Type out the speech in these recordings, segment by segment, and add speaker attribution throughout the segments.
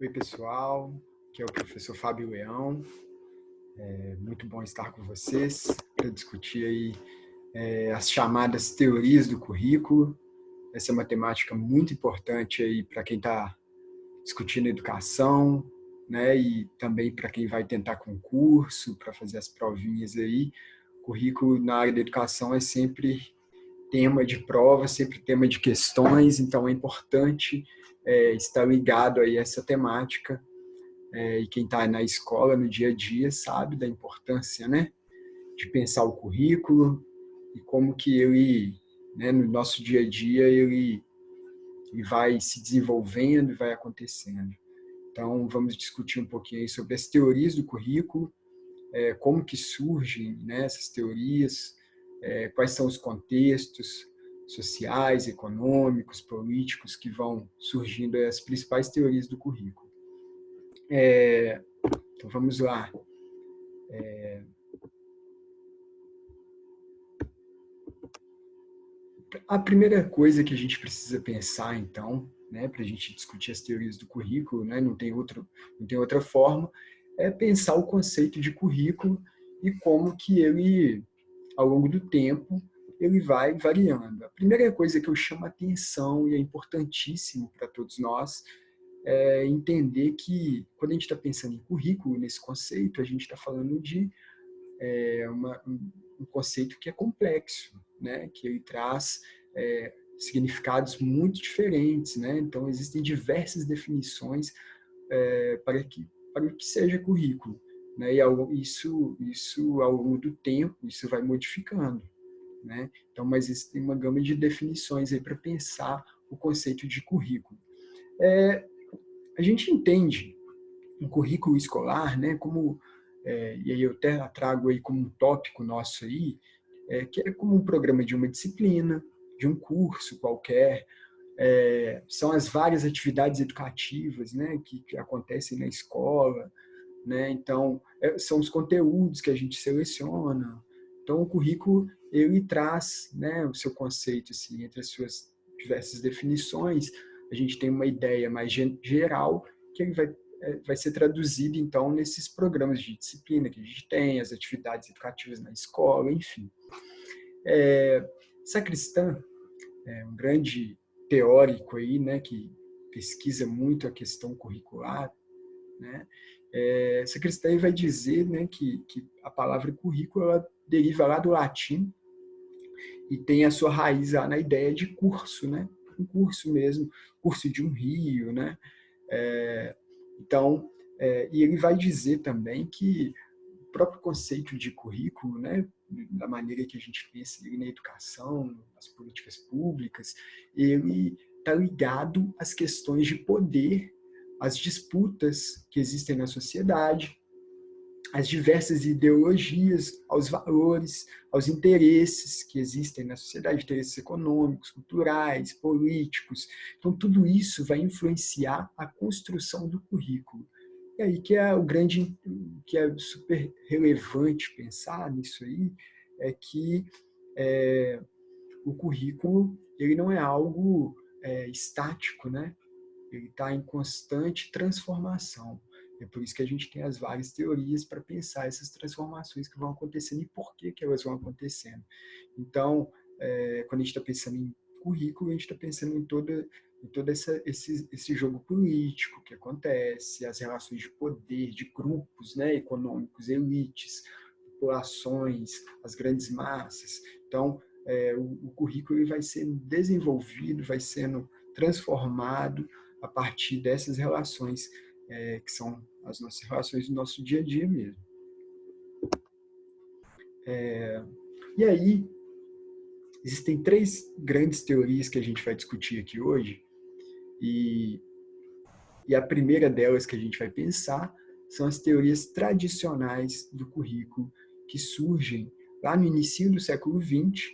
Speaker 1: Oi, pessoal, aqui é o professor Fábio Leão. É muito bom estar com vocês para discutir aí as chamadas teorias do currículo. Essa é uma temática muito importante aí para quem está discutindo educação, né? E também para quem vai tentar concurso, para fazer as provinhas aí. Currículo na área da educação é sempre tema de prova, sempre tema de questões, então é importante estar ligado aí a essa temática. E quem está na escola, no dia a dia, sabe da importância, né, de pensar o currículo e como que ele, né, no nosso dia a dia, ele vai se desenvolvendo e vai acontecendo. Então, vamos discutir um pouquinho aí sobre as teorias do currículo, como que surgem, né, essas teorias, quais são os contextos sociais, econômicos, políticos que vão surgindo as principais teorias do currículo. Então, vamos lá. A primeira coisa que a gente precisa pensar, então, né, para a gente discutir as teorias do currículo, né, não tem outra forma, é pensar o conceito de currículo e como que ele, ao longo do tempo, ele vai variando. A primeira coisa que eu chamo a atenção e é importantíssimo para todos nós é entender que, quando a gente está pensando em currículo, nesse conceito, a gente está falando de um conceito que é complexo, né? Que ele traz significados muito diferentes, né? Então, existem diversas definições para o que seja currículo, né? E isso, ao longo do tempo, isso vai modificando, né? Então, mas existem uma gama de definições aí para pensar o conceito de currículo. A gente entende um currículo escolar, né, como, e aí eu até trago aí como um tópico nosso aí, que é como um programa de uma disciplina, de um curso qualquer, são as várias atividades educativas, né, que acontecem na escola, né, então são os conteúdos que a gente seleciona. Então o currículo ele traz, né, o seu conceito assim, entre as suas diversas definições, a gente tem uma ideia mais geral que ele vai ser traduzido, então, nesses programas de disciplina que a gente tem, as atividades educativas na escola, enfim. Sacristã é um grande teórico aí, né, que pesquisa muito a questão curricular, né? Sacristã vai dizer, né, que a palavra currículo ela deriva lá do latim e tem a sua raiz lá na ideia de curso, né? Um curso mesmo, curso de um rio, né? Então, e ele vai dizer também que o próprio conceito de currículo, né, da maneira que a gente pensa ele na educação, nas políticas públicas, ele está ligado às questões de poder, às disputas que existem na sociedade, às diversas ideologias, aos valores, aos interesses que existem na sociedade, interesses econômicos, culturais, políticos. Então, tudo isso vai influenciar a construção do currículo. E aí que é o grande, que é super relevante pensar nisso aí, é que o currículo ele não é algo estático, né? Ele está em constante transformação. É por isso que a gente tem as várias teorias para pensar essas transformações que vão acontecendo e por que elas vão acontecendo. Então, quando a gente está pensando em currículo, a gente está pensando em todo esse jogo político que acontece, as relações de poder, de grupos, né, econômicos, elites, populações, as grandes massas. Então, o currículo ele vai sendo desenvolvido, vai sendo transformado a partir dessas relações, que são as nossas relações do nosso dia a dia mesmo. E aí, existem três grandes teorias que a gente vai discutir aqui hoje, e a primeira delas que a gente vai pensar são as teorias tradicionais do currículo, que surgem lá no início do século XX,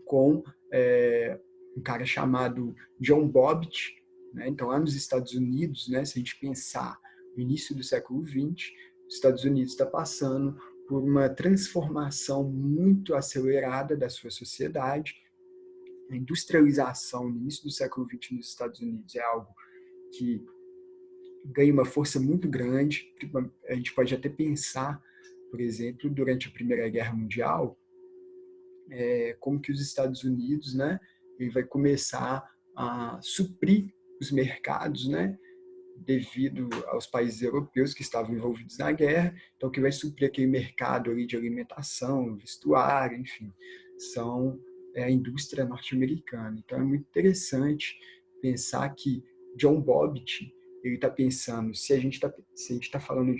Speaker 1: com um cara chamado John Bobbitt, né? Então, lá nos Estados Unidos, né, se a gente pensar no início do século XX, os Estados Unidos está passando por uma transformação muito acelerada da sua sociedade. A industrialização no início do século XX nos Estados Unidos é algo que ganha uma força muito grande. A gente pode até pensar, por exemplo, durante a Primeira Guerra Mundial, como que os Estados Unidos, né, ele vai começar a suprir os mercados, né, devido aos países europeus que estavam envolvidos na guerra, então que vai suprir aquele mercado ali de alimentação, vestuário, enfim, são a indústria norte-americana. Então é muito interessante pensar que John Bobbitt ele está pensando, se a gente tá falando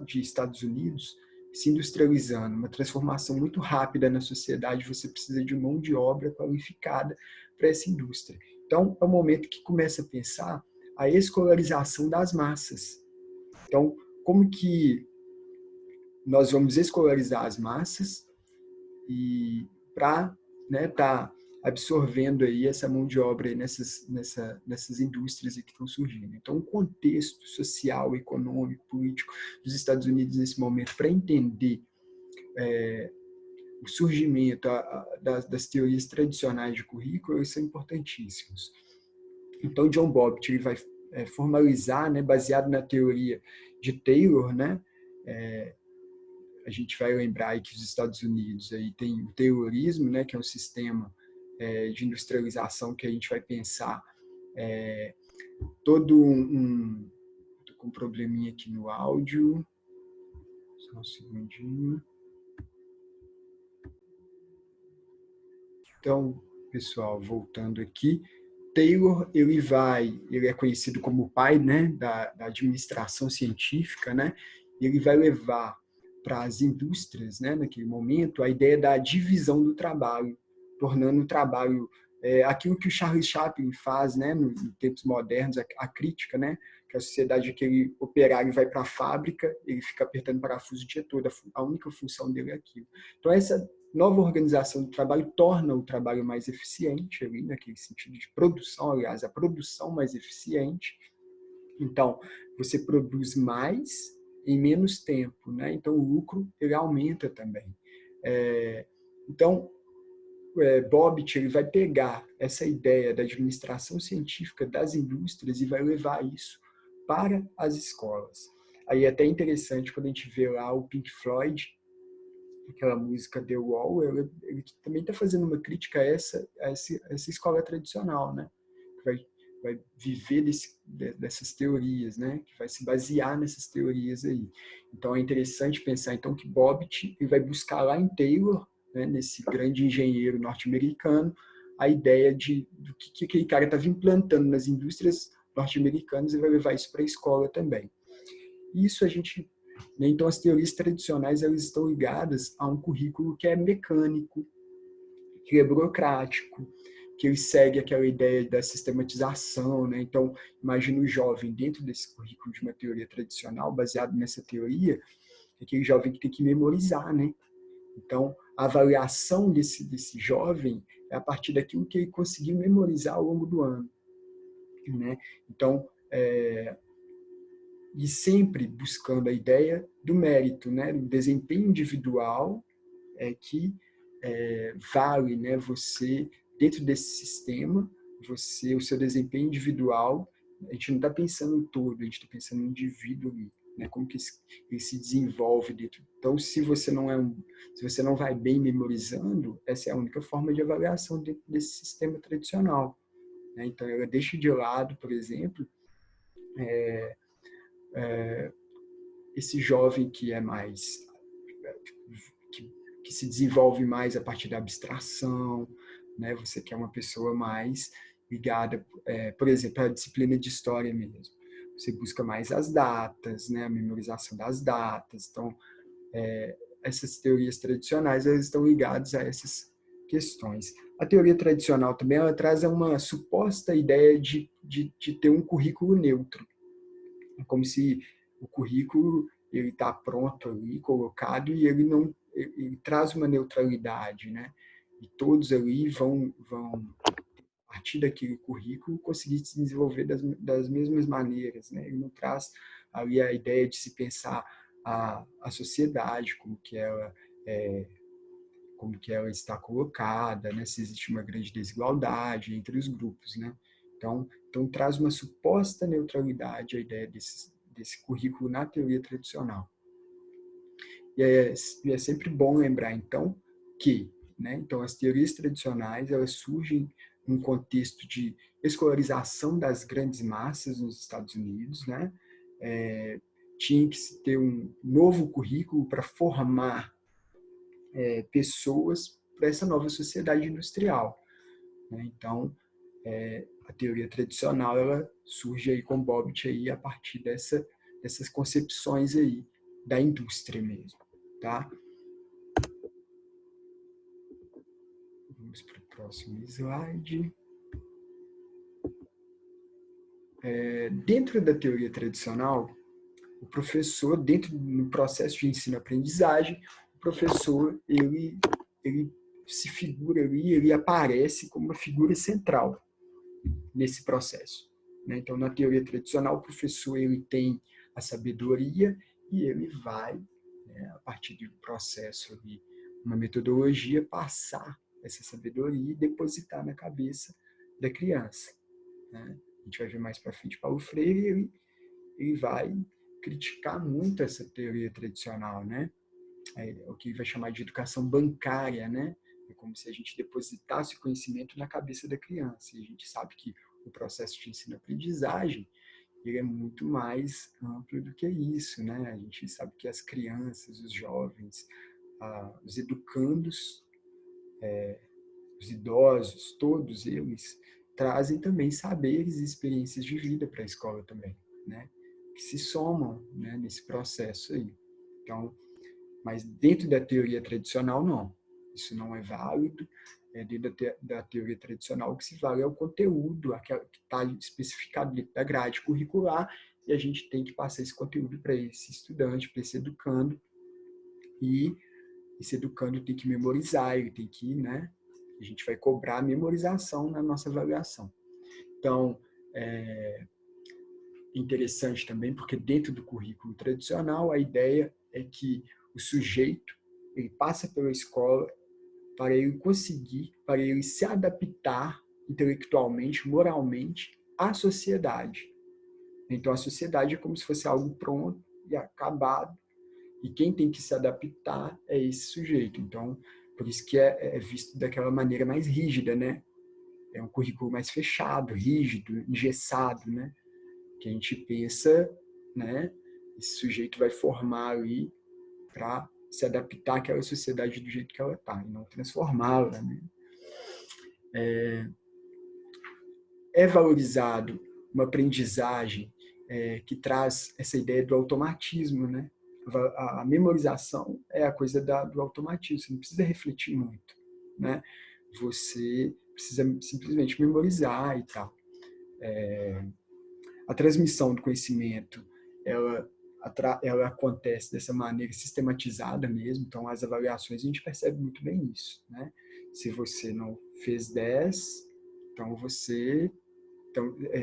Speaker 1: de Estados Unidos se industrializando, uma transformação muito rápida na sociedade, você precisa de mão de obra qualificada para essa indústria. Então, é o momento que começa a pensar a escolarização das massas. Então, como que nós vamos escolarizar as massas e para tá absorvendo aí essa mão de obra aí nessas indústrias que estão surgindo. Então, o contexto social, econômico, político dos Estados Unidos nesse momento, para entender o surgimento das teorias tradicionais de currículo, eles são importantíssimos. Então, John Bobbitt ele vai formalizar, né, baseado na teoria de Taylor, né, a gente vai lembrar aí que os Estados Unidos aí tem o Taylorismo, né, que é um sistema de industrialização que a gente vai pensar todo tô com um probleminha aqui no áudio, só um segundinho. Então, pessoal, voltando aqui, Taylor ele é conhecido como o pai, né, da administração científica, né? E ele vai levar para as indústrias, né, naquele momento, a ideia da divisão do trabalho, tornando o trabalho aquilo que o Charles Chaplin faz, né, nos tempos modernos, a crítica, né, que a sociedade aquele operário vai para a fábrica, ele fica apertando parafuso o dia todo, a única função dele é aquilo. Então essa nova organização do trabalho torna o trabalho mais eficiente, ali, naquele sentido de produção, aliás, a produção mais eficiente. Então, você produz mais em menos tempo, né? Então, o lucro ele aumenta também. Então, Bobbitt ele vai pegar essa ideia da administração científica das indústrias e vai levar isso para as escolas. Aí é até interessante quando a gente vê lá o Pink Floyd, aquela música The Wall, ele também está fazendo uma crítica a essa escola tradicional, né? Que vai viver dessas teorias, né? Que vai se basear nessas teorias aí. Então é interessante pensar então que Bobbitt ele vai buscar lá em Taylor, né? Nesse grande engenheiro norte-americano, a ideia do que aquele cara estava implantando nas indústrias norte-americanas e vai levar isso para a escola também. Isso a gente então, as teorias tradicionais elas estão ligadas a um currículo que é mecânico, que é burocrático, que ele segue aquela ideia da sistematização, né? Então, imagina o jovem dentro desse currículo de uma teoria tradicional, baseado nessa teoria, aquele jovem que tem que memorizar, né? Então, a avaliação desse jovem é a partir daquilo que ele conseguiu memorizar ao longo do ano, né? Então, e sempre buscando a ideia do mérito, né, do desempenho individual que vale, né, você dentro desse sistema, o seu desempenho individual, a gente não está pensando no todo, a gente está pensando no indivíduo ali, né, como que ele se desenvolve dentro. Então, se você não vai bem memorizando, essa é a única forma de avaliação dentro desse sistema tradicional, né? Então, ela deixa de lado, por exemplo, esse jovem que é mais que se desenvolve mais a partir da abstração, né? Você quer uma pessoa mais ligada, por exemplo, à disciplina de história mesmo. Você busca mais as datas, né? A memorização das datas. Então, essas teorias tradicionais elas estão ligadas a essas questões. A teoria tradicional também ela traz uma suposta ideia de ter um currículo neutro. É como se o currículo ele está pronto ali, colocado, e ele traz uma neutralidade, né? E todos ali vão a partir daquele currículo, conseguir se desenvolver das mesmas maneiras, né? Ele não traz ali a ideia de se pensar a sociedade, como que ela está colocada, né? Se existe uma grande desigualdade entre os grupos, né? Então traz uma suposta neutralidade a ideia desse currículo na teoria tradicional. E é sempre bom lembrar, então, que então, as teorias tradicionais elas surgem num contexto de escolarização das grandes massas nos Estados Unidos, tinha que se ter um novo currículo para formar pessoas para essa nova sociedade industrial. Então, a teoria tradicional ela surge aí com Bobbitt aí a partir dessas concepções aí da indústria mesmo, tá? Vamos para o próximo slide. Dentro da teoria tradicional, o professor, dentro do processo de ensino-aprendizagem, o professor ele se figura ali, ele aparece como uma figura central nesse processo. Então, na teoria tradicional, o professor ele tem a sabedoria e ele vai, a partir do processo de uma metodologia, passar essa sabedoria e depositar na cabeça da criança. A gente vai ver mais para frente Paulo Freire, ele vai criticar muito essa teoria tradicional, o que ele vai chamar de educação bancária, É como se a gente depositasse o conhecimento na cabeça da criança. E a gente sabe que o processo de ensino-aprendizagem ele é muito mais amplo do que isso, A gente sabe que as crianças, os jovens, os educandos, os idosos, todos eles trazem também saberes e experiências de vida para a escola também, que se somam, nesse processo aí. Então, mas dentro da teoria tradicional, não. Isso não é válido. Dentro da teoria tradicional, o que se vale é o conteúdo, aquilo que está especificado dentro da grade curricular, e a gente tem que passar esse conteúdo para esse estudante, para esse educando, e esse educando tem que memorizar, ele tem que, a gente vai cobrar a memorização na nossa avaliação. Então, é interessante também, porque dentro do currículo tradicional, a ideia é que o sujeito ele passa pela escola para ele conseguir, para ele se adaptar intelectualmente, moralmente à sociedade. Então, a sociedade é como se fosse algo pronto e acabado, e quem tem que se adaptar é esse sujeito. Então, por isso que é visto daquela maneira mais rígida, É um currículo mais fechado, rígido, engessado, Que a gente pensa, Esse sujeito vai formar ali para se adaptar àquela sociedade do jeito que ela está, e não transformá-la, É valorizado uma aprendizagem que traz essa ideia do automatismo, A memorização é a coisa do automatismo, você não precisa refletir muito, Você precisa simplesmente memorizar e tal. A transmissão do conhecimento, ela acontece dessa maneira sistematizada mesmo, então as avaliações a gente percebe muito bem isso, Se você não fez 10, então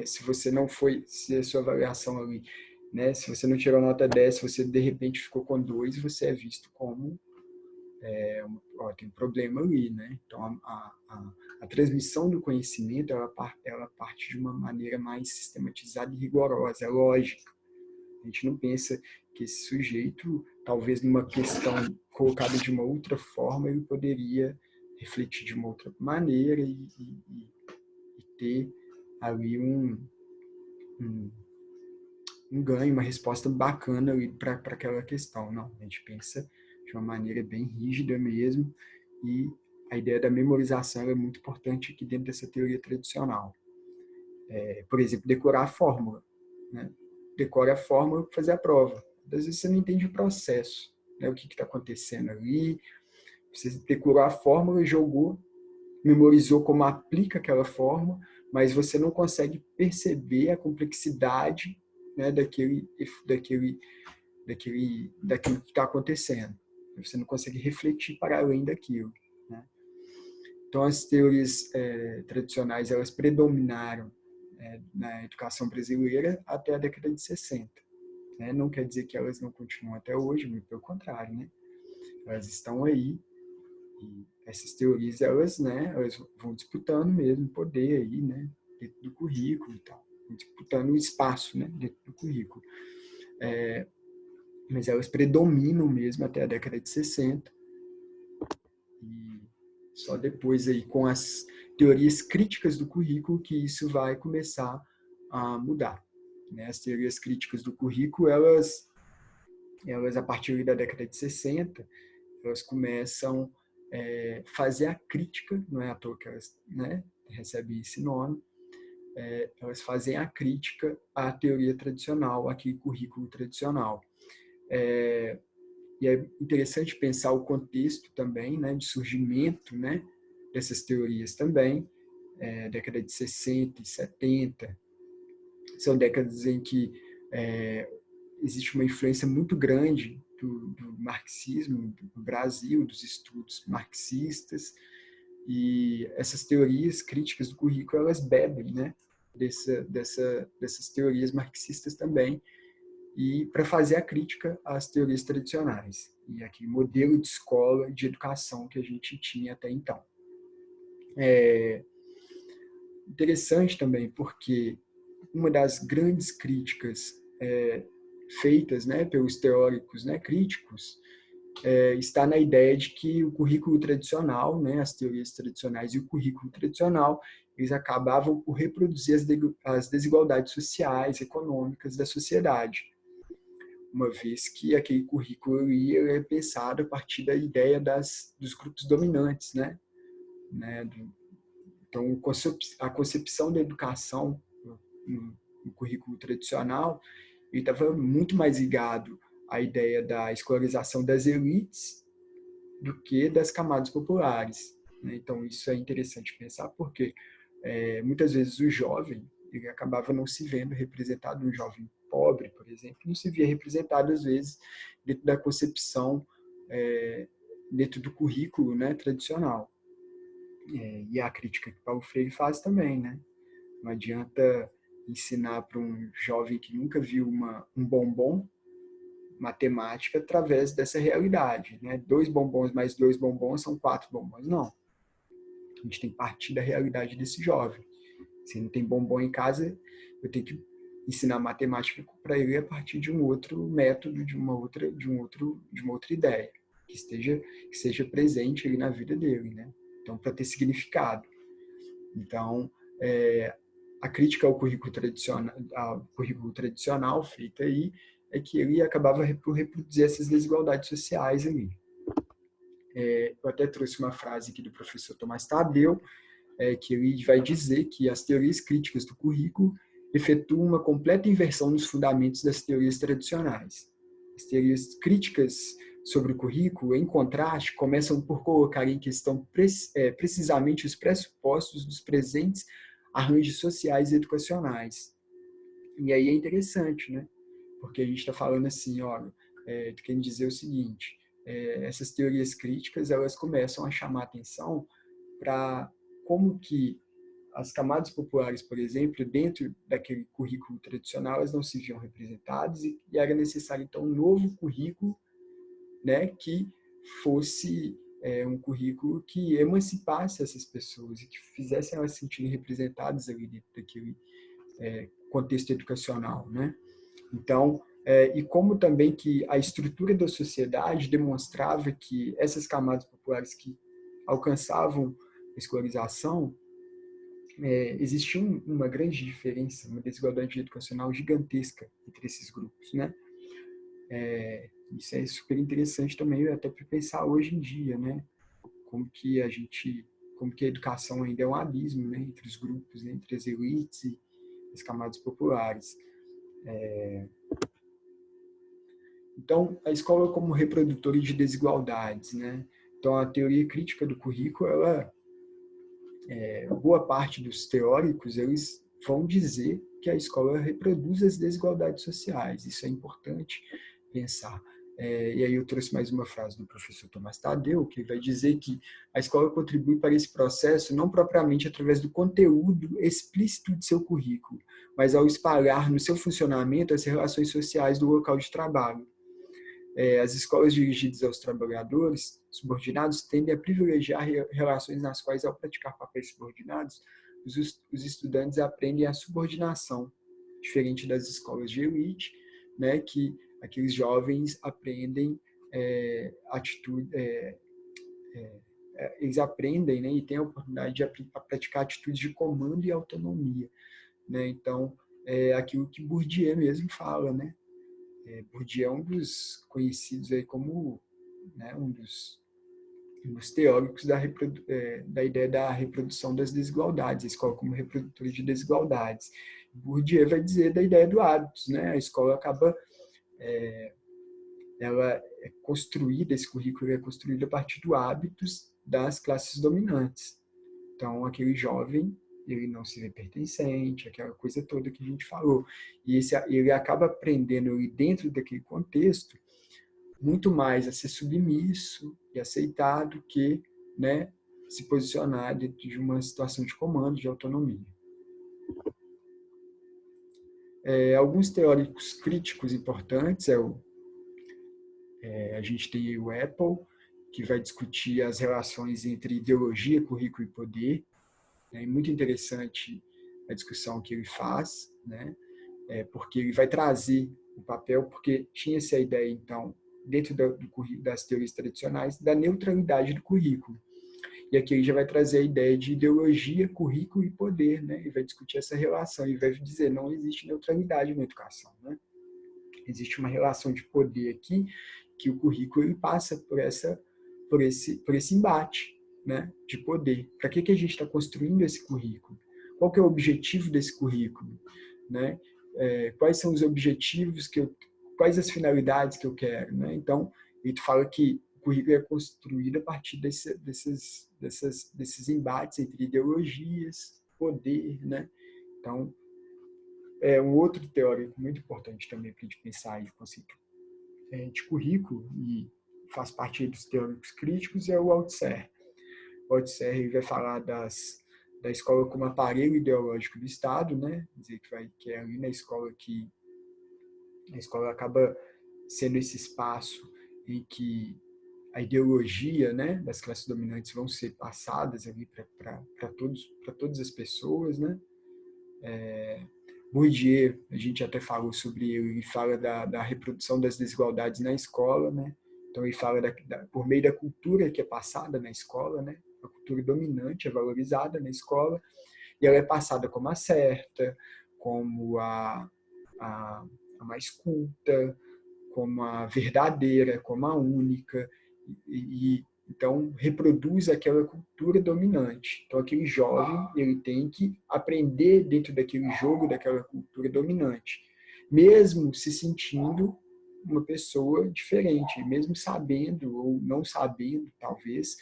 Speaker 1: se você não foi, se a sua avaliação ali, se você não tirou nota 10, se você de repente ficou com 2, você é visto como tem um problema ali, Então a transmissão do conhecimento ela parte de uma maneira mais sistematizada e rigorosa, é lógica. A gente não pensa que esse sujeito, talvez numa questão colocada de uma outra forma, ele poderia refletir de uma outra maneira e ter ali um ganho, uma resposta bacana para aquela questão. Não, a gente pensa de uma maneira bem rígida mesmo, e a ideia da memorização é muito importante aqui dentro dessa teoria tradicional. Por exemplo, decorar a fórmula. Decora a fórmula para fazer a prova. Às vezes você não entende o processo, o que está acontecendo ali. Você decorou a fórmula, jogou, memorizou como aplica aquela fórmula, mas você não consegue perceber a complexidade daquilo que está acontecendo. Você não consegue refletir para além daquilo. Então, as teorias tradicionais elas predominaram na educação brasileira até a década de 60. Não quer dizer que elas não continuam até hoje, muito pelo contrário. Elas estão aí, e essas teorias elas vão disputando mesmo poder aí, dentro do currículo e tal, disputando espaço, né, dentro do currículo. Mas elas predominam mesmo até a década de 60, e só depois aí com as teorias críticas do currículo que isso vai começar a mudar, né? As teorias críticas do currículo, elas a partir da década de 60, elas começam a fazer a crítica, não é à toa que elas, né, recebem esse nome, elas fazem a crítica à teoria tradicional, aquele currículo tradicional. E é interessante pensar o contexto também, né, de surgimento, né, dessas teorias também, década de 60 e 70, são décadas em que existe uma influência muito grande do marxismo no Brasil, dos estudos marxistas, e essas teorias críticas do currículo, elas bebem, né, dessas teorias marxistas também, e para fazer a crítica às teorias tradicionais e aquele modelo de escola, de educação que a gente tinha até então. Interessante também porque uma das grandes críticas feitas, né, pelos teóricos, né, críticos, está na ideia de que o currículo tradicional, né, as teorias tradicionais e o currículo tradicional, eles acabavam por reproduzir as desigualdades sociais, econômicas da sociedade, uma vez que aquele currículo é pensado a partir da ideia dos grupos dominantes, né? Então, a concepção da educação no currículo tradicional estava muito mais ligado à ideia da escolarização das elites do que das camadas populares, né? Então, isso é interessante pensar porque muitas vezes o jovem ele acabava não se vendo representado, um jovem pobre, por exemplo, não se via representado, às vezes, dentro da concepção, dentro do currículo, né, tradicional. E a crítica que Paulo Freire faz também, né? Não adianta ensinar para um jovem que nunca viu um bombom matemática através dessa realidade, né? 2 bombons mais 2 bombons são 4 bombons. Não. A gente tem que partir da realidade desse jovem. Se não tem bombom em casa, eu tenho que ensinar matemática para ele a partir de um outro método, de uma outra ideia que seja presente ali na vida dele, né? Então, para ter significado. Então, a crítica ao currículo tradicional feita aí é que ele acabava por reproduzir essas desigualdades sociais ali. Eu até trouxe uma frase aqui do professor Tomás Tadeu, que ele vai dizer que as teorias críticas do currículo efetuam uma completa inversão nos fundamentos das teorias tradicionais. As teorias críticas sobre o currículo, em contraste, começam por colocar em questão precisamente os pressupostos dos presentes arranjos sociais e educacionais. E aí é interessante, né? Porque a gente está falando assim, olha, querendo dizer o seguinte, essas teorias críticas, elas começam a chamar atenção para como que as camadas populares, por exemplo, dentro daquele currículo tradicional, elas não se viam representadas e era necessário, então, um novo currículo, né, que fosse um currículo que emancipasse essas pessoas e que fizesse elas se sentirem representadas ali dentro daquele contexto educacional, né? Então, e como também que a estrutura da sociedade demonstrava que essas camadas populares que alcançavam a escolarização, existia uma grande diferença, uma desigualdade educacional gigantesca entre esses grupos, né? Isso é super interessante também, até para pensar hoje em dia, né? Como que a educação ainda é um abismo, né? Entre os grupos, né? Entre as elites e as camadas populares. Então, a escola como reprodutora de desigualdades, né? Então, a teoria crítica do currículo, boa parte dos teóricos, eles vão dizer que a escola reproduz as desigualdades sociais. Isso é importante pensar. E aí eu trouxe mais uma frase do professor Tomás Tadeu, que vai dizer que a escola contribui para esse processo não propriamente através do conteúdo explícito de seu currículo, mas ao espalhar no seu funcionamento as relações sociais do local de trabalho. As escolas dirigidas aos trabalhadores subordinados tendem a privilegiar relações nas quais, ao praticar papéis subordinados, os estudantes aprendem a subordinação, diferente das escolas de elite, né, que aqueles jovens aprendem atitude, eles aprendem, né, e têm a oportunidade de praticar atitudes de comando e autonomia, né? Então, é aquilo que Bourdieu mesmo fala, né? Bourdieu é um dos conhecidos aí como, né, um dos teóricos da ideia da reprodução das desigualdades, a escola como reprodutora de desigualdades. Bourdieu vai dizer da ideia do hábitos, né? A escola acaba, ela é construída, esse currículo é construído a partir dos hábitos das classes dominantes. Então, aquele jovem, ele não se vê pertencente, aquela coisa toda que a gente falou. E ele acaba aprendendo, dentro daquele contexto, muito mais a ser submisso e aceitado que, né, se posicionar dentro de uma situação de comando, de autonomia. Alguns teóricos críticos importantes, a gente tem o Apple, que vai discutir as relações entre ideologia, currículo e poder. É muito interessante a discussão que ele faz, né? Porque ele vai trazer o papel, porque tinha essa ideia, então, dentro das teorias tradicionais, da neutralidade do currículo. E aqui ele já vai trazer a ideia de ideologia, currículo e poder, né? Ele vai discutir essa relação, e vai dizer não existe neutralidade na educação, né? Existe uma relação de poder aqui, que o currículo ele passa por esse embate, né, de poder. Para que a gente está construindo esse currículo? Qual que é o objetivo desse currículo? Né? Quais são os objetivos quais as finalidades que eu quero? Né? Então, ele fala que o currículo é construído a partir desses embates entre ideologias, poder, né? Então, um outro teórico muito importante também para a gente pensar em conceito de currículo, e faz parte dos teóricos críticos, é o Althusser. O Althusser ele vai falar da escola como aparelho ideológico do Estado, né? Dizer que é ali na escola que a escola acaba sendo esse espaço em que a ideologia, né, das classes dominantes vão ser passadas ali para todas as pessoas, né? Bourdieu, a gente até falou sobre ele fala da reprodução das desigualdades na escola, né? Então ele fala por meio da cultura que é passada na escola, né? A cultura dominante é valorizada na escola e ela é passada como a certa, como a mais culta, como a verdadeira, como a única, então reproduz aquela cultura dominante. Então aquele jovem ele tem que aprender dentro daquele jogo, daquela cultura dominante, mesmo se sentindo uma pessoa diferente, mesmo sabendo ou não sabendo, talvez,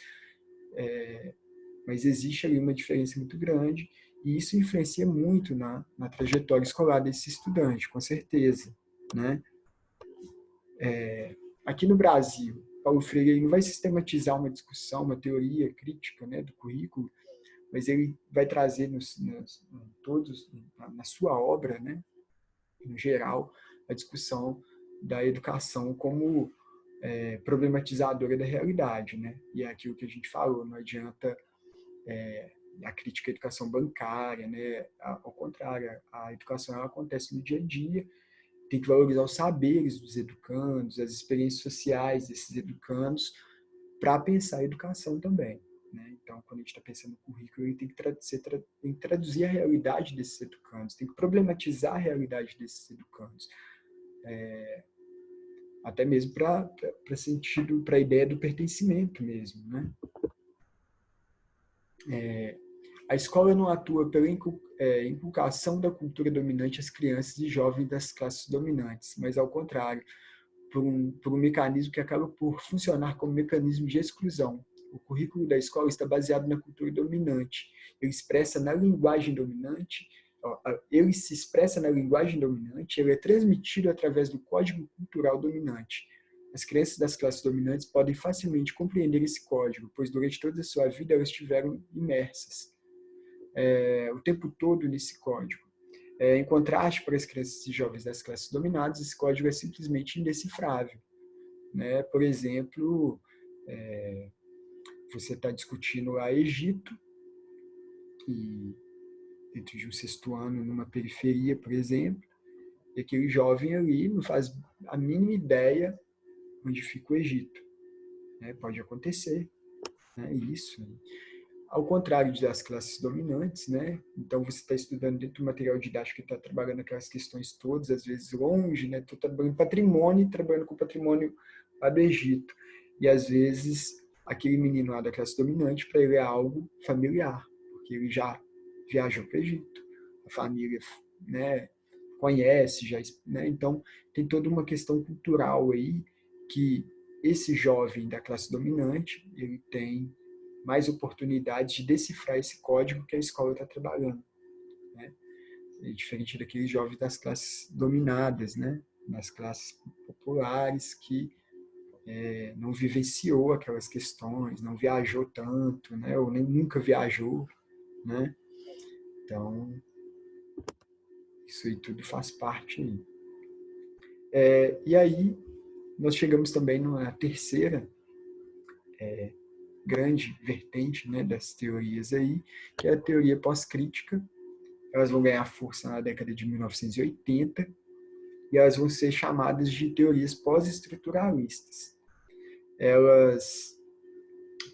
Speaker 1: mas existe ali uma diferença muito grande e isso influencia muito na trajetória escolar desse estudante, com certeza, né? Aqui no Brasil, Paulo Freire não vai sistematizar uma discussão, uma teoria crítica, né, do currículo, mas ele vai trazer na sua obra, né, no geral, a discussão da educação como problematizadora da realidade, né? E é aquilo que a gente falou, não adianta a crítica à educação bancária, né? Ao contrário, a educação ela acontece no dia a dia, tem que valorizar os saberes dos educandos, as experiências sociais desses educandos, para pensar a educação também. Né? Então, quando a gente está pensando no currículo, ele tem que traduzir a realidade desses educandos, tem que problematizar a realidade desses educandos. Até mesmo para sentido, para a ideia do pertencimento mesmo. Né? A escola não atua pela inculcação da cultura dominante às crianças e jovens das classes dominantes, mas, ao contrário, por um mecanismo que acaba por funcionar como mecanismo de exclusão. O currículo da escola está baseado na cultura dominante. Ele expressa na linguagem dominante, ele se expressa na linguagem dominante, ele é transmitido através do código cultural dominante. As crianças das classes dominantes podem facilmente compreender esse código, pois durante toda a sua vida elas estiveram imersas o tempo todo nesse código. Em contraste, para as crianças e jovens das classes dominadas, esse código é simplesmente indecifrável. Né? Por exemplo, você está discutindo lá Egito, e dentro de um sexto ano, numa periferia, por exemplo, e aquele jovem ali não faz a mínima ideia onde fica o Egito. Né? Pode acontecer, né? Isso. Ao contrário das classes dominantes, né? Então você está estudando dentro do material didático que está trabalhando aquelas questões todas, às vezes longe, né? Estou trabalhando patrimônio, trabalhando com patrimônio lá do Egito. E às vezes aquele menino lá da classe dominante, para ele é algo familiar, porque ele já viajou para o Egito, a família, né, conhece, já, né? Então tem toda uma questão cultural aí que esse jovem da classe dominante ele tem mais oportunidade de decifrar esse código que a escola está trabalhando, né? É diferente daqueles jovens das classes dominadas, né? Das classes populares que não vivenciou aquelas questões, não viajou tanto, né? Ou nem nunca viajou, né? Então, isso aí tudo faz parte aí. E aí, nós chegamos também na terceira grande vertente, né, das teorias aí, que é a teoria pós-crítica. Elas vão ganhar força na década de 1980 e elas vão ser chamadas de teorias pós-estruturalistas. Elas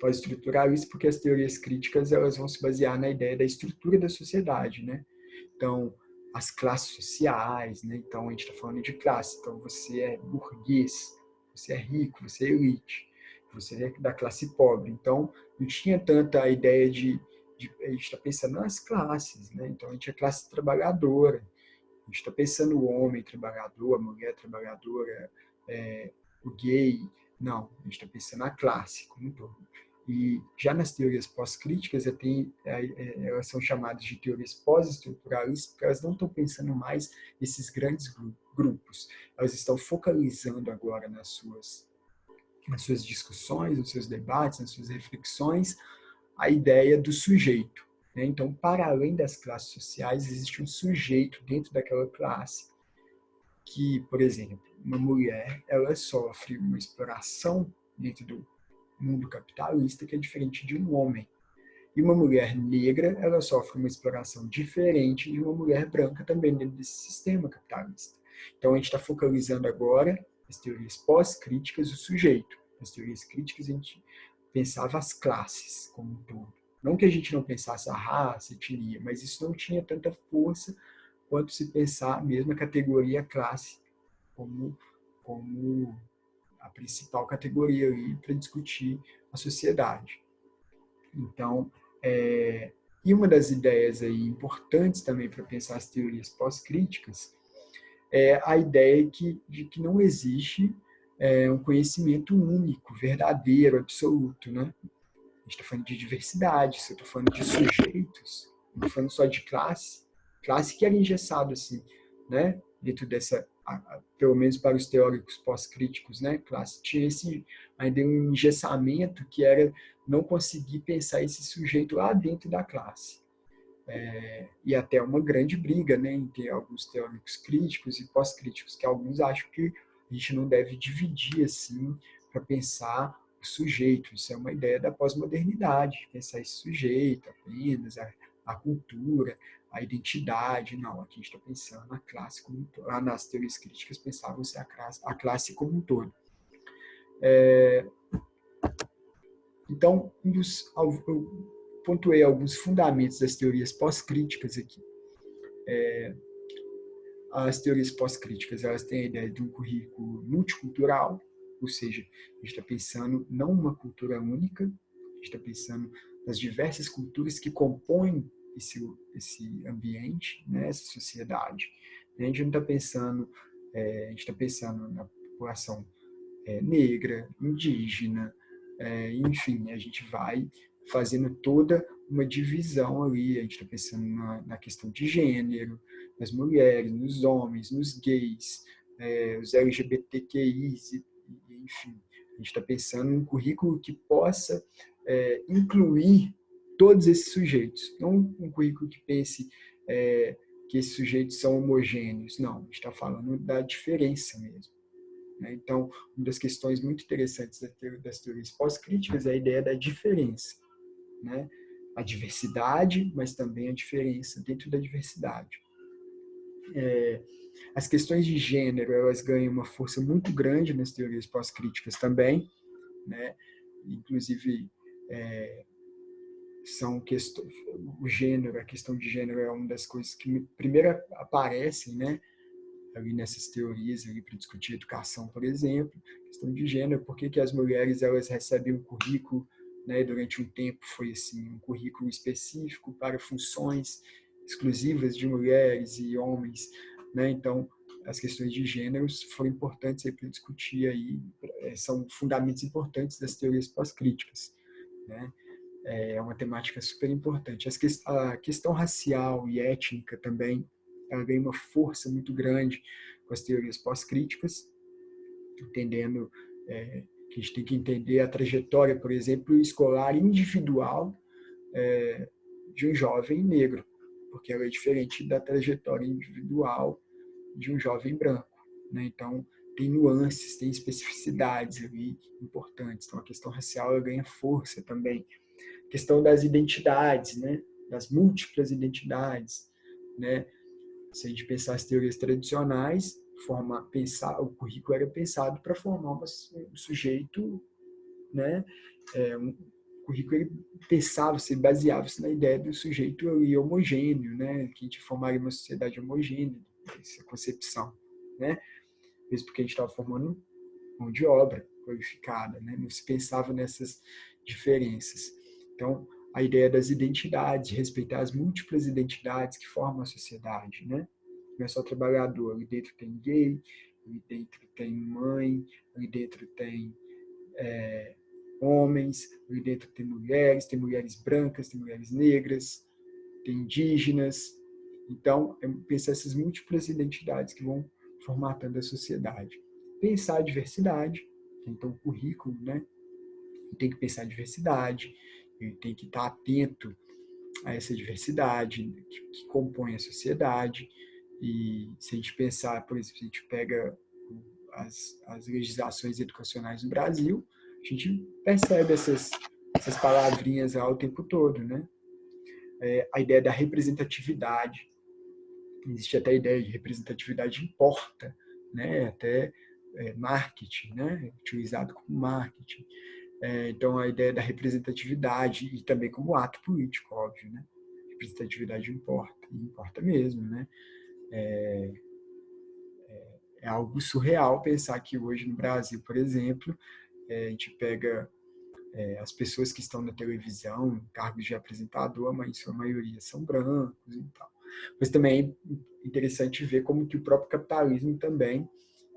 Speaker 1: pós-estruturalistas porque as teorias críticas elas vão se basear na ideia da estrutura da sociedade, né? Então, as classes sociais, né? Então, a gente está falando de classe. Então, você é burguês, você é rico, você é elite, você é da classe pobre. Então, não tinha tanta a ideia de a gente está pensando nas classes, né? Então, a gente é classe trabalhadora. A gente está pensando o homem trabalhador, a mulher trabalhadora, o gay. Não, a gente está pensando a classe como um todo. E já nas teorias pós-críticas, elas são chamadas de teorias pós-estruturalistas, porque elas não estão pensando mais nesses grandes grupos. Elas estão focalizando agora nas suas discussões, nos seus debates, nas suas reflexões, a ideia do sujeito. Né? Então, para além das classes sociais, existe um sujeito dentro daquela classe que, por exemplo, uma mulher ela sofre uma exploração dentro do mundo capitalista que é diferente de um homem. E uma mulher negra, ela sofre uma exploração diferente de uma mulher branca também dentro desse sistema capitalista. Então, a gente está focalizando agora as teorias pós-críticas do sujeito. Nas teorias críticas, a gente pensava as classes como um todo. Não que a gente não pensasse a raça, a etnia, mas isso não tinha tanta força quanto se pensar mesmo a categoria classe como a principal categoria para discutir a sociedade. Então, e uma das ideias aí importantes também para pensar as teorias pós-críticas é a ideia de que não existe um conhecimento único, verdadeiro, absoluto, né? A gente está falando de diversidade, se eu estou falando de sujeitos, não estou falando só de classe que era engessado assim, né? Dentro dessa, pelo menos para os teóricos pós-críticos, né? Classe tinha ainda um engessamento que era não conseguir pensar esse sujeito lá dentro da classe. E até uma grande briga, né, entre alguns teóricos críticos e pós-críticos, que alguns acham que a gente não deve dividir assim para pensar o sujeito. Isso é uma ideia da pós-modernidade, pensar esse sujeito apenas, a cultura, a identidade. Não, aqui a gente está pensando na classe como um todo. Lá nas teorias críticas pensavam-se a classe como um todo. Então, eu pontuei alguns fundamentos das teorias pós-críticas aqui. As teorias pós-críticas elas têm a ideia de um currículo multicultural, ou seja, a gente está pensando não uma cultura única, a gente está pensando nas diversas culturas que compõem esse ambiente, né, essa sociedade. A gente não está pensando, a gente está pensando na população negra, indígena, enfim, a gente vai fazendo toda uma divisão ali, a gente está pensando na questão de gênero, nas mulheres, nos homens, nos gays, os LGBTQIs, enfim, a gente está pensando em um currículo que possa incluir todos esses sujeitos, não um currículo que pense que esses sujeitos são homogêneos, não, a gente está falando da diferença mesmo. Então, uma das questões muito interessantes das teorias pós-críticas é a ideia da diferença. Né? a diversidade, mas também a diferença dentro da diversidade. As questões de gênero, elas ganham uma força muito grande nas teorias pós-críticas também, né? Inclusive, são questões, o gênero, a questão de gênero é uma das coisas que primeiro aparecem, né, ali nessas teorias ali para discutir educação, por exemplo, questão de gênero, por que as mulheres elas recebem um currículo, né, durante um tempo foi assim, um currículo específico para funções exclusivas de mulheres e homens, né? Então, as questões de gêneros foram importantes para discutir aí, são fundamentos importantes das teorias pós-críticas, né? É uma temática super importante. A questão racial e étnica também, ela ganha uma força muito grande com as teorias pós-críticas, entendendo que a gente tem que entender a trajetória, por exemplo, escolar individual de um jovem negro, porque ela é diferente da trajetória individual de um jovem branco, né? Então, tem nuances, tem especificidades ali importantes. Então, a questão racial ela ganha força também. A questão das identidades, né? Das múltiplas identidades, né? Se a gente pensar as teorias tradicionais, o currículo era pensado para formar um sujeito, né? O currículo ele pensava, se baseava-se na ideia do sujeito homogêneo, né? Que a gente formaria uma sociedade homogênea, essa concepção, né? Mesmo porque a gente estava formando mão de obra qualificada, né? Não se pensava nessas diferenças. Então, a ideia das identidades, de respeitar as múltiplas identidades que formam a sociedade, né? Não é só trabalhador, ali dentro tem gay, ali dentro tem mãe, ali dentro tem homens, ali dentro tem mulheres brancas, tem mulheres negras, tem indígenas. Então, pensar essas múltiplas identidades que vão formatando a sociedade. Pensar a diversidade, então o currículo, né? Tem que pensar a diversidade, ele tem que estar atento a essa diversidade que compõe a sociedade. E se a gente pensar, por exemplo, se a gente pega as legislações educacionais no Brasil, a gente percebe essas palavrinhas lá o tempo todo, né? A ideia da representatividade, existe até a ideia de representatividade importa, né? Até marketing, né? Utilizado como marketing. Então, a ideia da representatividade e também como ato político, óbvio, né? Representatividade importa mesmo, né? É algo surreal pensar que hoje no Brasil, por exemplo, a gente pega as pessoas que estão na televisão, cargos de apresentador, mas em sua maioria são brancos e tal. Mas também é interessante ver como que o próprio capitalismo também,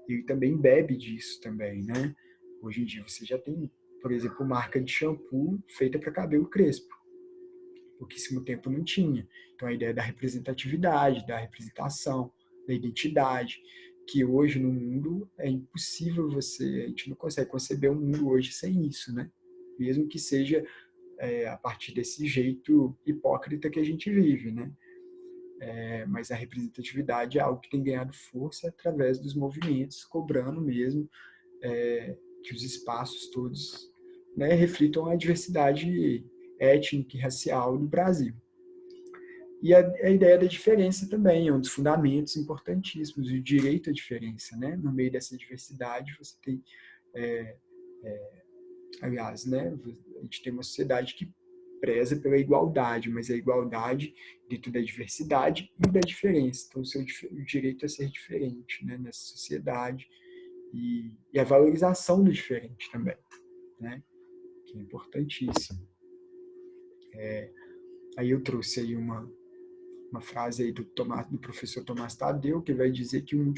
Speaker 1: ele também bebe disso também, né? Hoje em dia você já tem, por exemplo, marca de shampoo feita para cabelo crespo. Pouquíssimo tempo não tinha. Então a ideia da representatividade, da representação, da identidade, que hoje no mundo é impossível a gente não consegue conceber um mundo hoje sem isso, né? Mesmo que seja a partir desse jeito hipócrita que a gente vive, né? Mas a representatividade é algo que tem ganhado força através dos movimentos, cobrando mesmo que os espaços todos, né, reflitam a diversidade étnica e racial do Brasil. E a ideia da diferença também é um dos fundamentos importantíssimos, o direito à diferença, né? No meio dessa diversidade, você tem, aliás, né, a gente tem uma sociedade que preza pela igualdade, mas a igualdade dentro da diversidade e da diferença. Então, o direito a ser diferente, né, nessa sociedade e a valorização do diferente também, né, que é importantíssimo. Aí eu trouxe aí uma frase aí do professor Tomás Tadeu, que vai dizer que o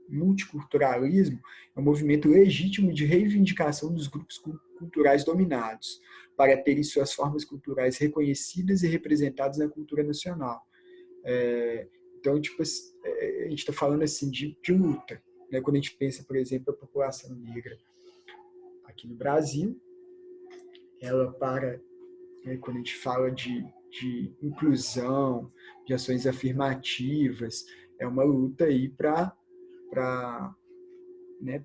Speaker 1: multiculturalismo é um movimento legítimo de reivindicação dos grupos culturais dominados, para terem suas formas culturais reconhecidas e representadas na cultura nacional. Então, tipo, a gente está falando assim de luta, né? Quando a gente pensa, por exemplo, a população negra aqui no Brasil, ela quando a gente fala de inclusão, de ações afirmativas, é uma luta aí para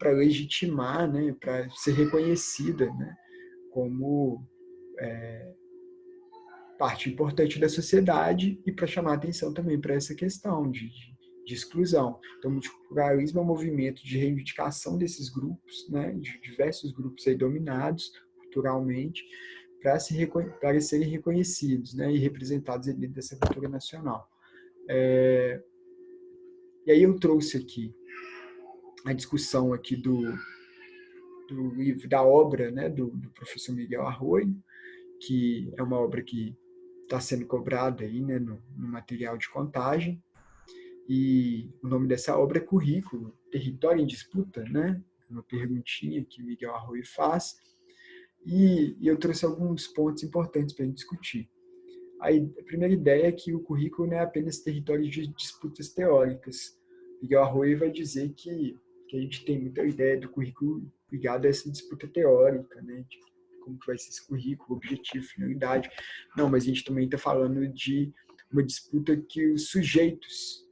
Speaker 1: legitimar, né, para ser reconhecida, né, como parte importante da sociedade e para chamar atenção também para essa questão de exclusão. Então, o multiculturalismo é um movimento de reivindicação desses grupos, né, de diversos grupos aí dominados culturalmente, para serem reconhecidos, né, e representados dentro dessa cultura nacional. E aí eu trouxe aqui a discussão aqui do livro, da obra, né, do professor Miguel Arroyo, que é uma obra que está sendo cobrada aí, né, no material de contagem, e o nome dessa obra é Currículo, Território em Disputa, né? Uma perguntinha que o Miguel Arroyo faz, e eu trouxe alguns pontos importantes para a gente discutir. A primeira ideia é que o currículo não é apenas território de disputas teóricas. Miguel Arroyo vai dizer que a gente tem muita ideia do currículo ligado a essa disputa teórica, né? De como que vai ser esse currículo, objetivo, finalidade. Não, mas a gente também está falando de uma disputa que os sujeitos,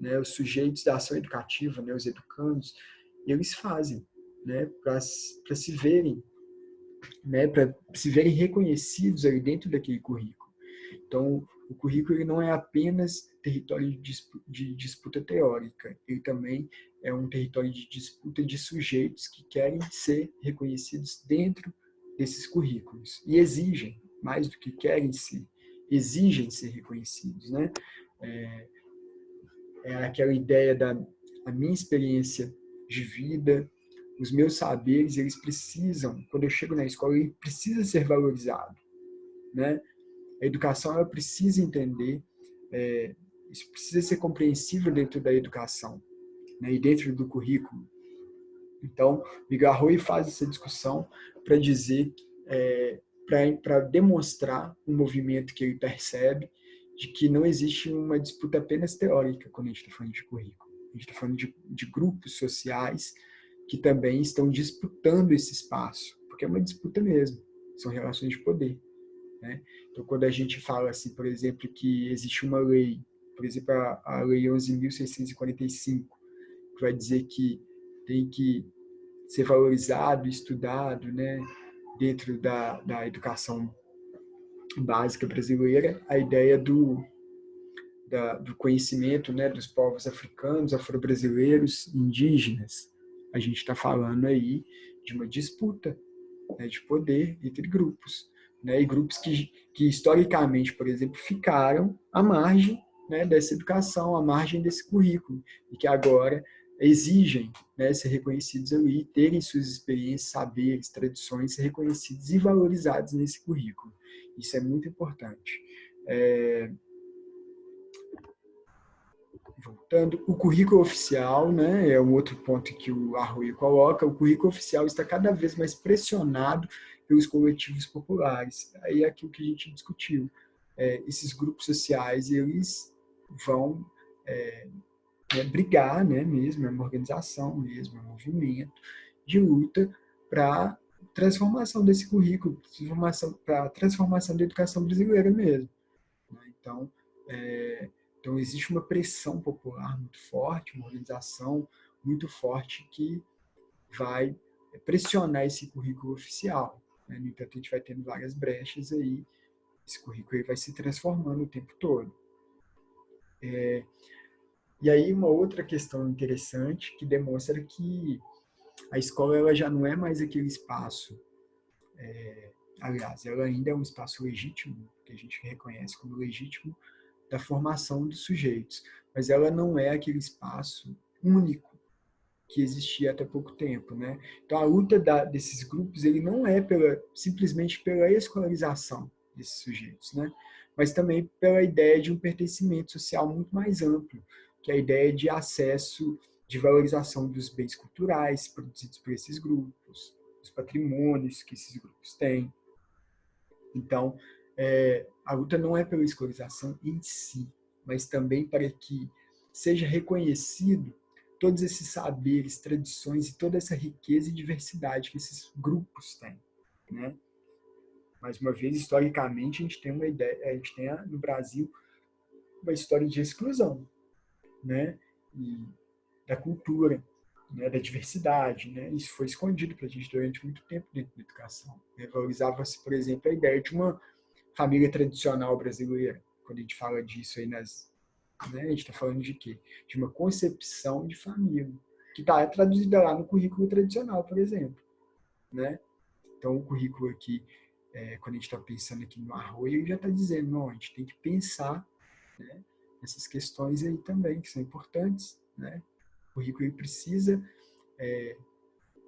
Speaker 1: né, os sujeitos da ação educativa, né, os educandos, eles fazem, né, para se verem, né, para se verem reconhecidos ali dentro daquele currículo. Então, o currículo ele não é apenas território de disputa teórica, ele também é um território de disputa de sujeitos que querem ser reconhecidos dentro desses currículos e exigem, mais do que querem ser, exigem ser reconhecidos, né? É aquela ideia da a minha experiência de vida, os meus saberes, eles precisam, quando eu chego na escola, ele precisa ser valorizado, né? A educação, ela precisa entender, isso precisa ser compreensível dentro da educação, né? E dentro do currículo. Então, Miguel Arroyo faz essa discussão para dizer, para demonstrar um movimento que ele percebe de que não existe uma disputa apenas teórica quando a gente está falando de currículo. A gente está falando de grupos sociais que também estão disputando esse espaço, porque é uma disputa mesmo, são relações de poder, né? Então, quando a gente fala, assim, por exemplo, que existe uma lei, por exemplo, a Lei 11.645, que vai dizer que tem que ser valorizado, estudado, né, dentro da educação básica brasileira, a ideia do conhecimento, né, dos povos africanos, afro-brasileiros, indígenas. A gente está falando aí de uma disputa, né, de poder entre grupos, né, e grupos que historicamente, por exemplo, ficaram à margem, né, dessa educação, à margem desse currículo, e que agora exigem, né, ser reconhecidos ali, terem suas experiências, saberes, tradições reconhecidos e valorizados nesse currículo. Isso é muito importante. Voltando, o currículo oficial, né, é um outro ponto que o Arroyo coloca, o currículo oficial está cada vez mais pressionado pelos coletivos populares. Aí é aquilo que a gente discutiu. Esses grupos sociais, eles vão brigar, né, mesmo, é uma organização mesmo, é um movimento de luta para transformação desse currículo, para a transformação da educação brasileira mesmo. Né? Então, existe uma pressão popular muito forte, uma organização muito forte que vai pressionar esse currículo oficial. Né? No entanto, a gente vai tendo várias brechas aí, esse currículo aí vai se transformando o tempo todo. E aí, uma outra questão interessante que demonstra que a escola ela já não é mais aquele espaço, aliás, ela ainda é um espaço legítimo, que a gente reconhece como legítimo, da formação dos sujeitos, mas ela não é aquele espaço único que existia até pouco tempo, né? Então a luta desses grupos ele não é simplesmente pela escolarização desses sujeitos, né? Mas também pela ideia de um pertencimento social muito mais amplo, que é a ideia de acesso, de valorização dos bens culturais produzidos por esses grupos, dos patrimônios que esses grupos têm. Então, a luta não é pela escolarização em si, mas também para que seja reconhecido todos esses saberes, tradições e toda essa riqueza e diversidade que esses grupos têm, né? Mais uma vez, historicamente, a gente tem uma ideia, a gente tem no Brasil uma história de exclusão, né? E da cultura, né? Da diversidade, né? Isso foi escondido para a gente durante muito tempo dentro da educação. Valorizava-se, por exemplo, a ideia de uma família tradicional brasileira. Quando a gente fala disso aí né, a gente está falando de quê? De uma concepção de família, que está traduzida lá no currículo tradicional, por exemplo, né? Então, o currículo aqui, quando a gente está pensando aqui no Arroio, ele já está dizendo, não, a gente tem que pensar, né, essas questões aí também, que são importantes, né? O currículo ele precisa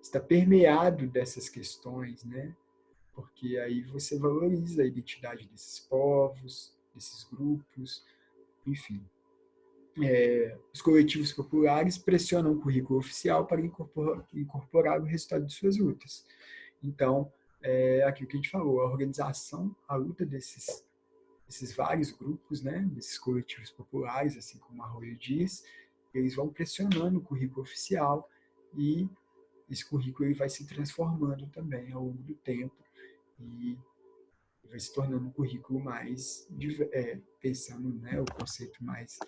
Speaker 1: estar permeado dessas questões, né? Porque aí você valoriza a identidade desses povos, desses grupos, enfim. Os coletivos populares pressionam o currículo oficial para incorporar o resultado de suas lutas. Então, aquilo que a gente falou, a organização, a luta desses vários grupos, né, desses coletivos populares, assim como a Arroio diz, eles vão pressionando o currículo oficial e esse currículo ele vai se transformando também ao longo do tempo e vai se tornando um currículo mais, pensando, né, o conceito mais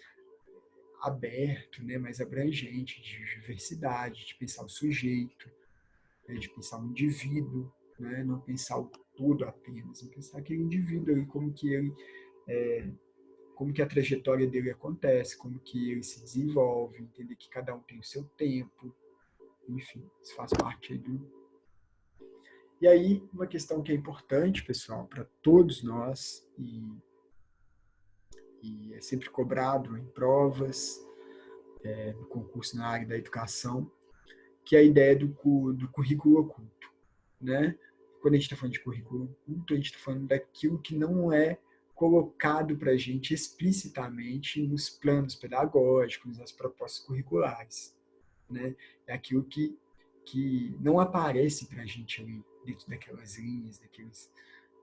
Speaker 1: aberto, né, mais abrangente, de diversidade, de pensar o sujeito, né, de pensar o indivíduo, né, não pensar o todo apenas, pensar aquele indivíduo ali, como que a trajetória dele acontece, como que ele se desenvolve, entender que cada um tem o seu tempo, enfim, isso faz parte aí do... E aí, uma questão que é importante, pessoal, para todos nós, e é sempre cobrado em provas, no concurso na área da educação, que é a ideia do currículo oculto, né? Quando a gente está falando de currículo oculto, a gente está falando daquilo que não é colocado para a gente explicitamente nos planos pedagógicos, nas propostas curriculares, né? É aquilo que não aparece para a gente ali dentro daquelas linhas,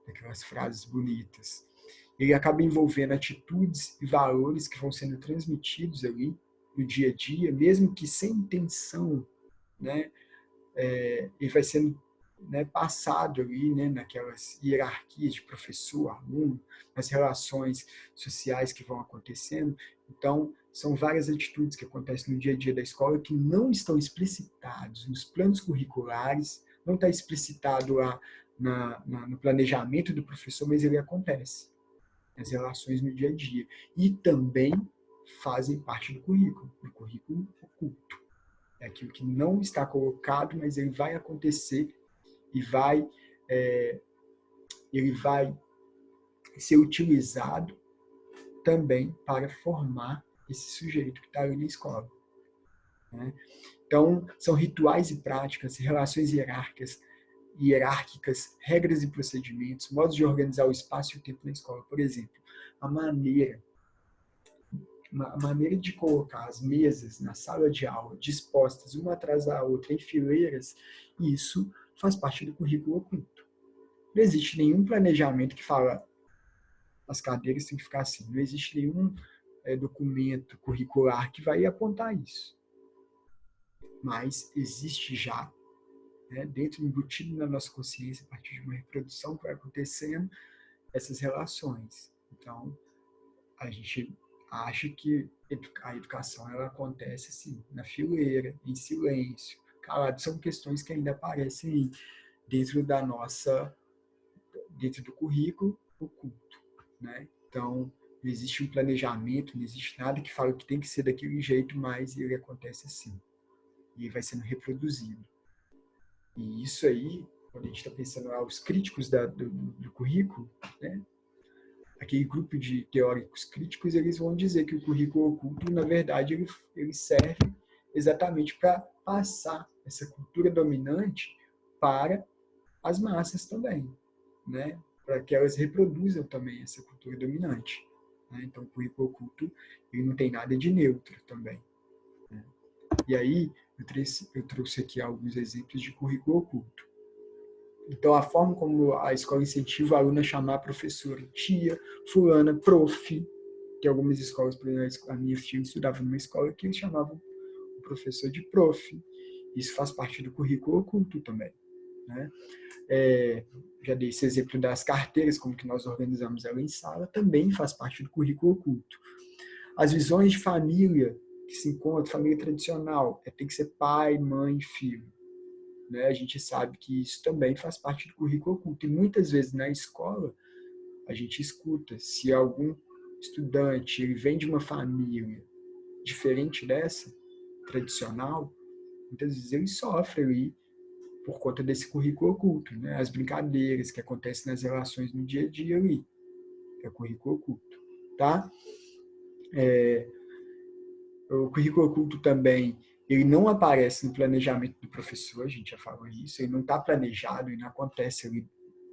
Speaker 1: daquelas frases bonitas. Ele acaba envolvendo atitudes e valores que vão sendo transmitidos ali no dia a dia, mesmo que sem intenção, né? Ele vai sendo, né, passado ali, né, naquelas hierarquias de professor, aluno, nas relações sociais que vão acontecendo. Então, são várias atitudes que acontecem no dia a dia da escola que não estão explicitados nos planos curriculares, não está explicitado lá no planejamento do professor, mas ele acontece nas relações no dia a dia. E também fazem parte do currículo oculto. É aquilo que não está colocado, mas ele vai acontecer e ele vai ser utilizado também para formar esse sujeito que está ali na escola, né? Então, são rituais e práticas, relações hierárquicas, regras e procedimentos, modos de organizar o espaço e o tempo na escola. Por exemplo, a maneira de colocar as mesas na sala de aula dispostas uma atrás da outra em fileiras, isso faz parte do currículo oculto. Não existe nenhum planejamento que fala as cadeiras têm que ficar assim. Não existe nenhum documento curricular que vai apontar isso. Mas existe já, né, dentro, embutido na nossa consciência, a partir de uma reprodução que vai acontecendo, essas relações. Então, a gente acha que a educação ela acontece assim, na fileira, em silêncio, calado. São questões que ainda aparecem dentro dentro do currículo oculto, né? Então, não existe um planejamento, não existe nada que fale que tem que ser daquele jeito, mas ele acontece assim. E vai sendo reproduzido. E isso aí, quando a gente está pensando os críticos do currículo, né? Aquele grupo de teóricos críticos, eles vão dizer que o currículo oculto, na verdade, ele serve exatamente para passar essa cultura dominante para as massas também, né? Para que elas reproduzam também essa cultura dominante, né? Então, o currículo oculto ele não tem nada de neutro também, né? E aí, eu trouxe aqui alguns exemplos de currículo oculto. Então, a forma como a escola incentiva a aluna a chamar a professora tia, fulana, prof. Tem algumas escolas, por exemplo, a minha filha estudava numa escola que eles chamavam o professor de prof. Isso faz parte do currículo oculto também, né? Já dei esse exemplo das carteiras, como que nós organizamos ela em sala, também faz parte do currículo oculto. As visões de família que se encontram, família tradicional, tem que ser pai, mãe, filho. Né? A gente sabe que isso também faz parte do currículo oculto. E muitas vezes na escola, a gente escuta. Se algum estudante ele vem de uma família diferente dessa, tradicional, muitas vezes ele sofre ali por conta desse currículo oculto, né? As brincadeiras que acontecem nas relações no dia a dia ali, é o currículo oculto, tá? O currículo oculto também, ele não aparece no planejamento do professor, a gente já falou isso, ele não está planejado, ele não acontece ali,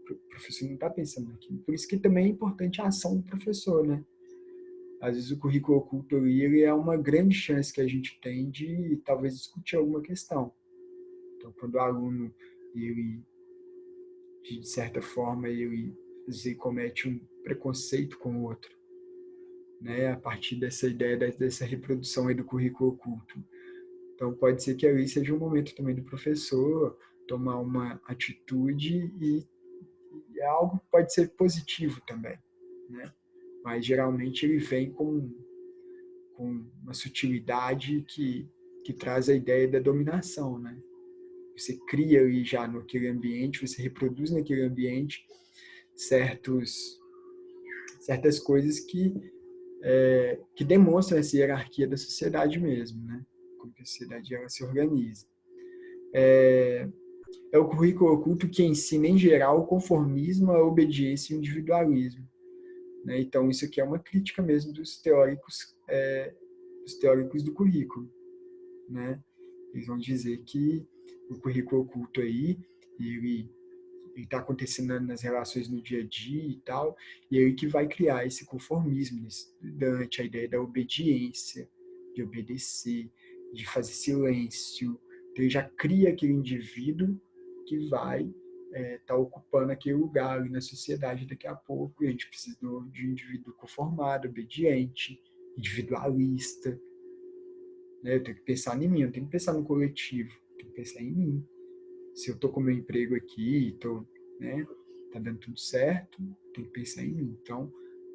Speaker 1: o professor não está pensando naquilo. Por isso que também é importante a ação do professor, né? Às vezes o currículo oculto ali, ele é uma grande chance que a gente tem de talvez discutir alguma questão. Então, quando o aluno, ele, de certa forma, ele comete um preconceito com o outro, né, a partir dessa ideia dessa reprodução aí do currículo oculto. Então, pode ser que ali seja um momento também do professor tomar uma atitude e algo que pode ser positivo também, né? Mas geralmente ele vem com uma sutilidade que traz a ideia da dominação, né? Você cria ali já naquele ambiente, você reproduz naquele ambiente certas coisas que demonstram essa hierarquia da sociedade mesmo, né? Como que a sociedade ela se organiza. É o currículo oculto que ensina, em geral, o conformismo, a obediência e o individualismo. Né? Então, isso aqui é uma crítica mesmo dos teóricos do currículo. Né? Eles vão dizer que o currículo oculto aí, ele está acontecendo nas relações no dia a dia e tal, e é ele que vai criar esse conformismo nesse estudante, a ideia da obediência, de obedecer, de fazer silêncio. Então, ele já cria aquele indivíduo que vai estar ocupando aquele lugar ali na sociedade daqui a pouco, e a gente precisa de um indivíduo conformado, obediente, individualista. Né? Eu tenho que pensar em mim, eu tenho que pensar no coletivo, eu tenho que pensar em mim. Se eu estou com o meu emprego aqui, né, tá dando tudo certo, tem que pensar em mim. Então,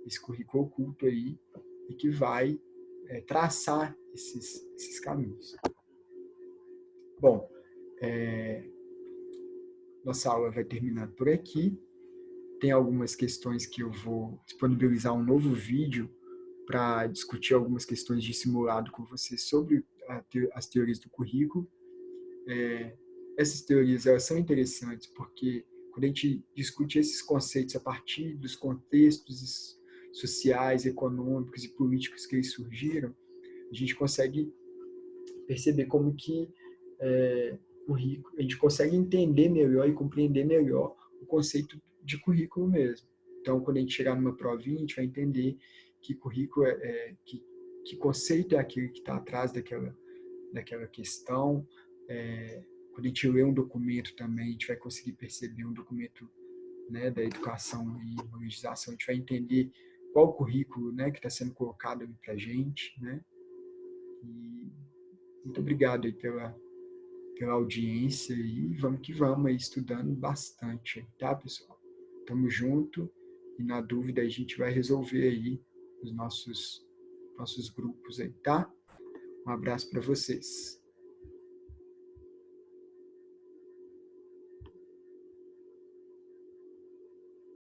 Speaker 1: esse currículo oculto aí é que vai traçar esses caminhos. Bom, nossa aula vai terminar por aqui. Tem algumas questões que eu vou disponibilizar um novo vídeo para discutir algumas questões de simulado com você sobre as teorias do currículo. Essas teorias elas são interessantes porque quando a gente discute esses conceitos a partir dos contextos sociais, econômicos e políticos que eles surgiram, a gente consegue perceber como que a gente consegue entender melhor e compreender melhor o conceito de currículo mesmo. Então, quando a gente chegar numa provinha, a gente vai entender que currículo que conceito é aquele que está atrás daquela questão. Quando a gente lê um documento também, a gente vai conseguir perceber um documento, né, da educação e uma legislação, a gente vai entender qual o currículo, né, que está sendo colocado ali para a gente. Né? E muito obrigado aí pela audiência e vamos que vamos aí estudando bastante, tá, pessoal? Tamo junto e na dúvida a gente vai resolver aí os nossos grupos aí, tá? Um abraço para vocês.